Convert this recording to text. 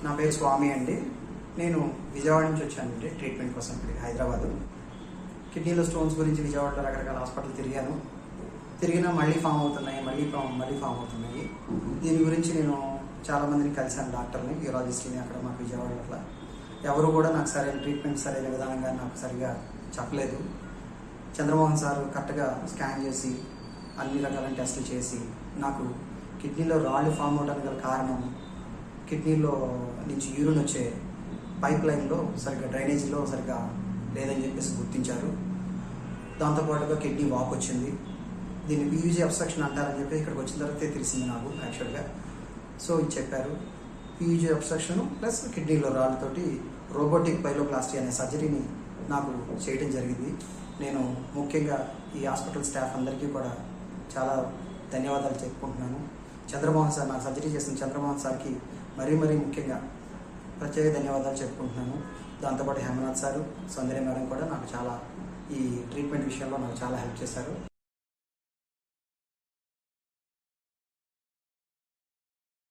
నా పేరు స్వామి అండి. నేను విజయవాడ నుంచి వచ్చానండి ట్రీట్మెంట్ కోసం ఇక్కడికి హైదరాబాద్. కిడ్నీలో స్టోన్స్ గురించి విజయవాడలో రకరకాల హాస్పిటల్ తిరిగినా మళ్ళీ ఫామ్ అవుతున్నాయి, మళ్ళీ ఫామ్ అవుతున్నాయి. దీని గురించి నేను చాలామందిని కలిశాను, డాక్టర్ని, యూరాలజిస్ట్ని. అక్కడ మాకు విజయవాడలో అట్లా ఎవరు కూడా నాకు సరైన ట్రీట్మెంట్ సరైన విధానంగా నాకు సరిగా చెప్పలేదు. చంద్రమోహన్ సార్ కరెక్ట్గా స్కాన్ చేసి అన్ని రకాల టెస్టులు చేసి నాకు కిడ్నీలో రాళ్ళు ఫామ్ అవడానికి గల కారణం కిడ్నీలో నుంచి యూరిన్ వచ్చే పైప్ లైన్లో సరిగ్గా డ్రైనేజీలో సరిగ్గా లేదని చెప్పేసి గుర్తించారు. దాంతోపాటుగా కిడ్నీ వాక్ వచ్చింది. దీన్ని పీయూజీ అబ్స్ట్రక్షన్ అంటారని చెప్పి ఇక్కడికి వచ్చిన తర్వాతే తెలిసింది నాకు యాక్చువల్గా. సో ఇది చెప్పారు. పీయూజీ అబ్స్ట్రక్షన్ ప్లస్ కిడ్నీలో రాళ్ళతోటి రోబోటిక్ పైలోప్లాస్టీ అనే సర్జరీని నాకు చేయడం జరిగింది. నేను ముఖ్యంగా ఈ హాస్పిటల్ స్టాఫ్ అందరికీ కూడా చాలా ధన్యవాదాలు చెప్పుకుంటున్నాను. చంద్రమోహన్ సార్, నాకు సర్జరీ చేసిన చంద్రమోహన్ సార్కి మరీ ముఖ్యంగా ప్రత్యేక ధన్యవాదాలు చెప్పుకుంటున్నాను. దాంతోపాటు హేమనాథ్ సారు, సౌందర్య మేడం కూడా నాకు చాలా ఈ ట్రీట్మెంట్ విషయంలో నాకు చాలా హెల్ప్ చేశారు.